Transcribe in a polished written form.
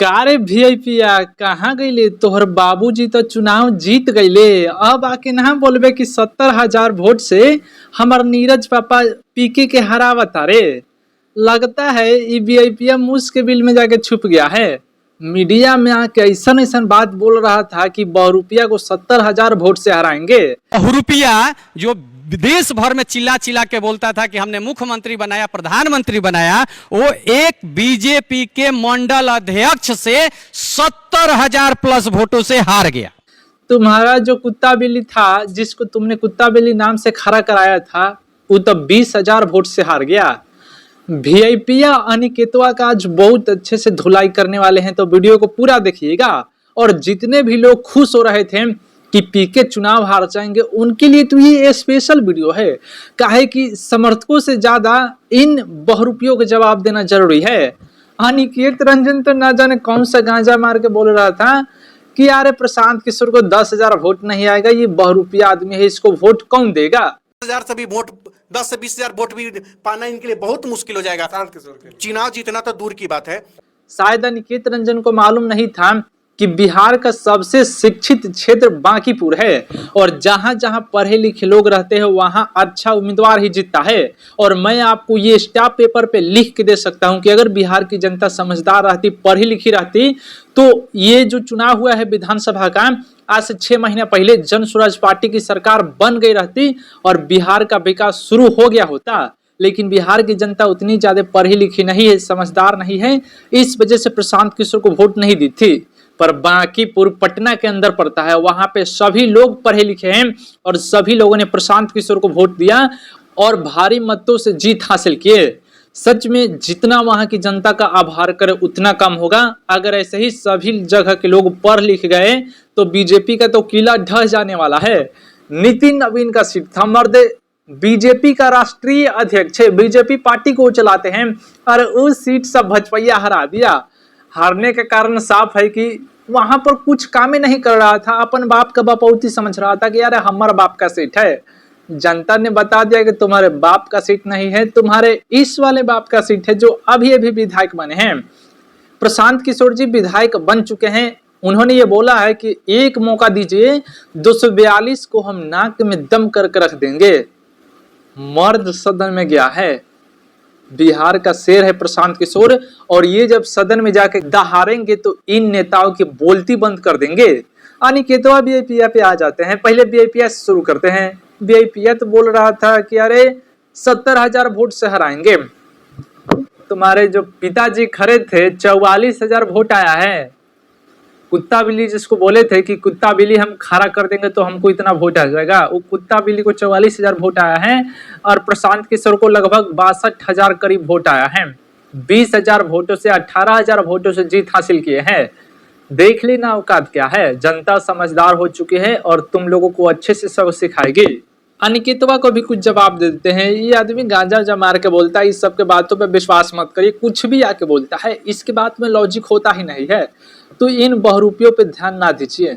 कारे वीआईपीया कहाँ गईले? तोहर बाबूजी तो चुनाव जीत गईले, अब आके ना बोलबे कि 70,000 वोट से हमार नीरज पापा पीके के हरावता रे। लगता है ये वीआईपीया मूस के बिल में जाके छुप गया है। मीडिया में आके ऐसा बात बोल रहा था कि बहुरूपिया को 70,000 वोट से हराएंगे। बहुरूपिया जो देश भर में चिल्ला चिल्ला के बोलता था कि हमने मुख्यमंत्री बनाया, प्रधानमंत्री बनाया, वो एक बीजेपी के मंडल अध्यक्ष से 70,000 प्लस वोटों से हार गया। तुम्हारा जो कुत्ता बिल्ली था, जिसको तुमने कुत्ता बिल्ली नाम से खड़ा कराया था, वो तो 20,000 वोट से हार गया। वीआईपीया अनिकेतवा का आज बहुत अच्छे से धुलाई करने वाले हैं, तो वीडियो को पूरा देखिएगा। और जितने भी लोग खुश हो रहे थे कि पीके चुनाव हार जाएंगे, उनके लिए तो ये स्पेशल वीडियो है। काहे कि समर्थकों से ज्यादा इन बहुरूपियों को जवाब देना जरूरी है। अनिकेत रंजन तो ना जाने कौन सा गांजा मार के बोल रहा था कि यार प्रशांत किशोर को 10,000 वोट नहीं आएगा, ये बहुरूपिया आदमी है, इसको वोट कौन देगा। 10,000 से भी वोट, 10 से 20,000 वोट भी पाना इनके लिए बहुत मुश्किल हो जाएगा। चुनाव जीतना तो दूर की बात है। शायद अनिकेत रंजन को मालूम नहीं था कि बिहार का सबसे शिक्षित क्षेत्र बांकीपुर है, और जहां जहां पढ़े लिखे लोग रहते हैं वहां अच्छा उम्मीदवार ही जीतता है। और मैं आपको ये स्टाफ पेपर पे लिख के दे सकता हूं कि अगर बिहार की जनता समझदार रहती, पढ़ी लिखी रहती, तो ये जो चुनाव हुआ है विधानसभा का, आज से 6 महीने पहले जन स्वराज पार्टी की सरकार बन गई रहती और बिहार का विकास शुरू हो गया होता। लेकिन बिहार की जनता उतनी ज्यादा पढ़ी लिखी नहीं है, समझदार नहीं है, इस वजह से प्रशांत किशोर को वोट नहीं दी थी। पर बांकीपुर पटना के अंदर पड़ता है, वहां पे सभी लोग पढ़े लिखे हैं और सभी लोगों ने प्रशांत किशोर को वोट दिया और भारी मतों से जीत हासिल किए। सच में जितना वहां की जनता का आभार करे उतना कम होगा। अगर ऐसे ही सभी जगह के लोग पढ़ लिख गए तो बीजेपी का तो किला ढह जाने वाला है। नितिन नवीन का सीट था, मर्द बीजेपी का राष्ट्रीय अध्यक्ष है, बीजेपी पार्टी को चलाते हैं, और उस सीट से भजपैया हरा दिया। हारने का कारण साफ है कि वहां पर कुछ काम ही नहीं कर रहा था, अपन बाप का बापौती समझ रहा था कि यार हमारा बाप का सीट है। जनता ने बता दिया कि तुम्हारे बाप का सीट नहीं है, तुम्हारे इस वाले बाप का सीट है जो अभी अभी विधायक बने हैं। प्रशांत किशोर जी विधायक बन चुके हैं। उन्होंने ये बोला है कि एक मौका दीजिए, 242 को हम नाक में दम करके रख देंगे। मर्द सदन में गया है, बिहार का शेर है प्रशांत किशोर, और ये जब सदन में जाके दहाड़ेंगे तो इन नेताओं की बोलती बंद कर देंगे। अनिकेतवा वीआईपीया पे आ जाते हैं। पहले वीआईपीया से शुरू करते हैं। वीआईपीया तो बोल रहा था कि अरे 70,000 वोट से हराएंगे। तुम्हारे जो पिताजी खड़े थे 44,000 वोट आया है। कुत्ता बिल्ली जिसको बोले थे कि कुत्ता बिल्ली हम खड़ा कर देंगे तो हमको इतना वोट आ जाएगा, वो कुत्ता बिल्ली को 44,000 वोट आया है, और प्रशांत किशोर को लगभग 62,000 करीब वोट आया है। 20,000 वोटों से 18,000 वोटों से जीत हासिल किए हैं। देख लेना औकात क्या है। जनता समझदार हो चुकी है और तुम लोगों को अच्छे से सब सिखाएगी। अनिकेतवा को भी कुछ जवाब दे देते हैं। ये आदमी गांजा मार के बोलता है, इस सब के बातों पे विश्वास मत करिए, कुछ भी आके बोलता है, इसके बात में लॉजिक होता ही नहीं है। तो इन बहुरूपियों पे ध्यान ना दीजिए।